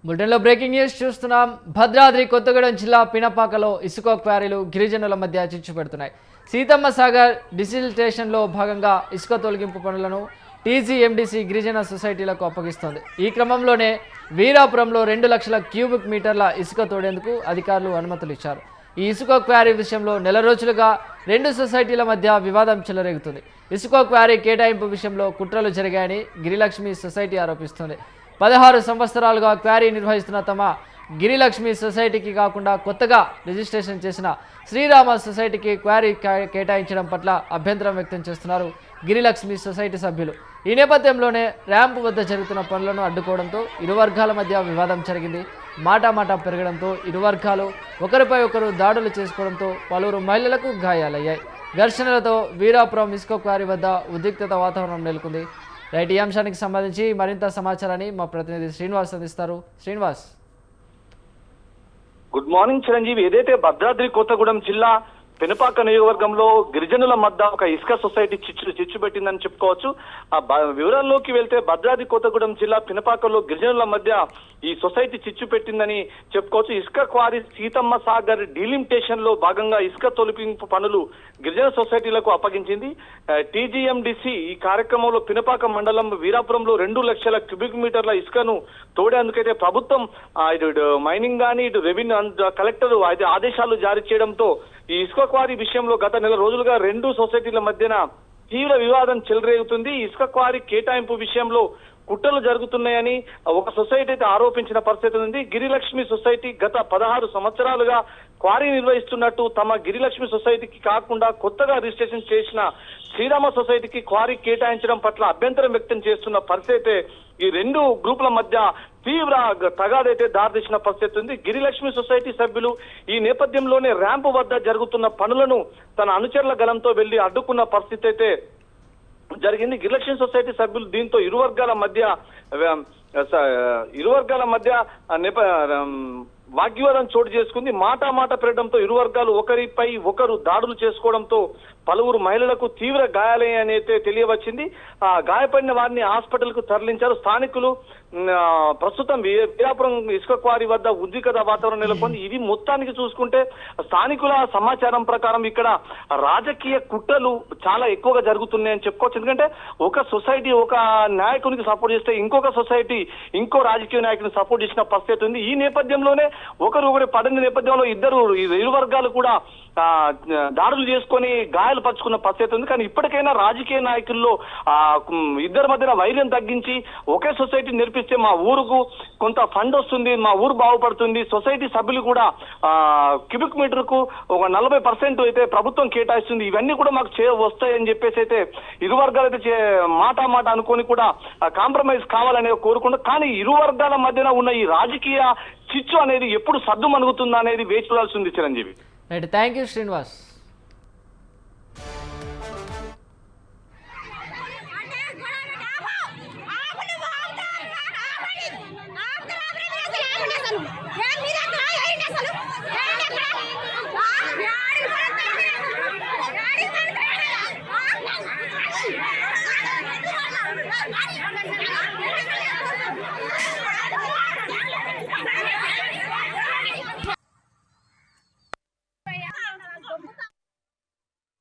బులెటిన్లో breaking news చూస్తున్నాం. భద్రాద్రి కొత్తగూడెం జిల్లా పినపాకలో ఇసుక క్వారీలు గిరిజనుల మధ్య చిచ్చు పెడుతున్నాయి. సీతమ్మ సాగర్ డిసిల్టేషన్లో భాగంగా ఇసుక తొలగింపు పనులను టీజీఎండీసీ గిరిజన సొసైటీలకు అప్పగిస్తోంది. ఈ క్రమంలోనే వీరాపురంలో 2 లక్షల క్యూబిక్ మీటర్ల ఇసుక తోడేందుకు అధికారులు అనుమతులు ఇచ్చారు. ఈ ఇసుక క్వారీ విషయంలో నెల రోజులుగా 2 సొసైటీల మధ్య వివాదం చెలరేగుతుంది. ఇసుక క్వారీ కేటాయింపు విషయంలో కుట్రలు జరిగాయని గిరిలక్ష్మి సొసైటీ ఆరోపిస్తోంది. 16 సంవత్సరాలుగా క్వారీ నిర్వహిస్తున్న తమ గిరిలక్ష్మి సొసైటీకి కాకుండా కొత్తగా రిజిస్ట్రేషన్ చేసిన శ్రీరామ సొసైటీకి క్వారీ కేటాయించడం పట్ల అభ్యంతరం వ్యక్తం చేస్తున్నారు గిరిలక్ష్మి సొసైటీ సభ్యులు. ఈ నేపథ్యంలోనే ర్యాంపు వద్ద జరుగుతున్న పనులను అడ్డుకోవడంతో ఇరు వర్గాల మధ్య వివాదం జరిగింది. మాటా పెరగడంతో ఇరు వర్గాలు ఒకరిపై ఒకరు దాడులు చేసుకోవడంతో పలువురు మహిళలకు గాయాలయ్యాయి. ఘర్షణలతో వీరాపురం ఇసుక క్వారీ వద్ద ఉద్రిక్తత వాతావరణం నెలకొంది. రైట్, ఈ అంశానికి సంబంధించి మరింత సమాచారాన్ని మా ప్రతినిధి శ్రీనివాస్ అందిస్తారు. Srinivas, good morning Chiranjeevi. ఏదైతే భద్రాద్రి కొత్తగూడెం జిల్లా పినపాక నియోజకవర్గంలో గిరిజనుల మధ్య ఒక ఇసుక సొసైటీ చిచ్చు పెట్టిందని చెప్పుకోవచ్చు. వివరాల్లోకి వెళ్తే భద్రాద్రి కొత్తగూడెం జిల్లా పినపాకలో గిరిజనుల మధ్య ఈ సొసైటీ చిచ్చు పెట్టిందని చెప్పుకోవచ్చు. ఇసుక క్వారీ సీతమ్మ సాగర్ డీలిమిటేషన్ లో భాగంగా ఇసుక తొలగింపు పనులు గిరిజన సొసైటీలకు అప్పగించింది టీజీఎండీసీ. ఈ కార్యక్రమంలో పినపాక మండలం వీరాపురంలో 2 లక్షల క్యూబిక్ మీటర్ల ఇసుకను తోడేందుకైతే ప్రభుత్వం ఇటు మైనింగ్ కానీ ఇటు రెవెన్యూ కలెక్టర్ ఆదేశాలు జారీ చేయడంతో ఈ ఇసుక క్వారీ విషయంలో గత నెల రోజులుగా 2 సొసైటీల మధ్యన తీవ్ర వివాదం చెలరేగుతుంది. ఇసుక క్వారీ కేటాయింపు విషయంలో కుట్రలు జరుగుతున్నాయని ఒక సొసైటీ అయితే ఆరోపించిన పరిస్థితి ఉంది. గిరిలక్ష్మి సొసైటీ గత 16 సంవత్సరాలుగా క్వారీ నిర్వహిస్తున్నట్టు తమ గిరిలక్ష్మి సొసైటీకి కాకుండా కొత్తగా రిజిస్ట్రేషన్ చేసిన శ్రీరామ సొసైటీకి క్వారీ కేటాయించడం పట్ల అభ్యంతరం వ్యక్తం చేస్తున్న పరిస్థితి ఈ 2 గ్రూపుల మధ్య తీవ్ర తగాదైతే దారితీసిన పరిస్థితి ఉంది. గిరిలక్ష్మి సొసైటీ సభ్యులు ఈ నేపథ్యంలోనే ర్యాంపు వద్ద జరుగుతున్న పనులను తన అనుచరుల గలంతో వెళ్లి అడ్డుకున్న పరిస్థితి అయితే జరిగింది. గిరిలక్ష్మి సొసైటీ సభ్యులు దీంతో ఇరు వర్గాల మధ్య వాగ్వివాదం చోటు చేసుకుంది. మాట పెరగడంతో ఇరు వర్గాలు ఒకరిపై ఒకరు దాడులు చేసుకోవడంతో పలువురు మహిళలకు తీవ్ర గాయాలని అయితే తెలియవచ్చింది. గాయపడిన వారిని హాస్పిటల్ కు తరలించారు స్థానికులు. ప్రస్తుతం వీరాపురం ఇసుక క్వారీ వద్ద ఉద్రిక్తత వాతావరణం నెలకొంది. ఇది మొత్తానికి చూసుకుంటే స్థానికుల సమాచారం ప్రకారం ఇక్కడ రాజకీయ కుట్రలు చాలా ఎక్కువగా జరుగుతున్నాయని చెప్పుకోవచ్చు. ఎందుకంటే ఒక సొసైటీ ఒక నాయకునికి సపోర్ట్ చేస్తే ఇంకొక సొసైటీ ఇంకో రాజకీయ నాయకుని సపోర్ట్ చేసిన పరిస్థితి ఉంది. ఈ నేపథ్యంలోనే ఒకరు పడిన నేపథ్యంలో ఇరు వర్గాలు కూడా దాడులు చేసుకొని గాయాలు పరుచుకున్న పరిస్థితి ఉంది. కానీ ఇప్పటికైనా రాజకీయ నాయకుల్లో ఇద్దరి మధ్యన వైర్యం తగ్గించి ఒకే సొసైటీ నిర్పిస్తే మా ఊరుకు కొంత ఫండ్ వస్తుంది, మా ఊరు బాగుపడుతుంది, సొసైటీ సభ్యులు కూడా క్యూబిక్ మీటర్ కు ఒక 40% అయితే ప్రభుత్వం కేటాయిస్తుంది, ఇవన్నీ కూడా మాకు వస్తాయని చెప్పేసి అయితే ఇరు వర్గాలు అయితే మాట అనుకొని కూడా కాంప్రమైజ్ కావాలని కోరుకుంటూ, కానీ ఇరు వర్గాల మధ్యన ఉన్న ఈ రాజకీయ చిచ్చు అనేది ఎప్పుడు సద్దు మణుగుతుందా అనేది వేచి చూడాల్సి ఉంది Chiranjeevi. Right, thank you Srinivas. Aku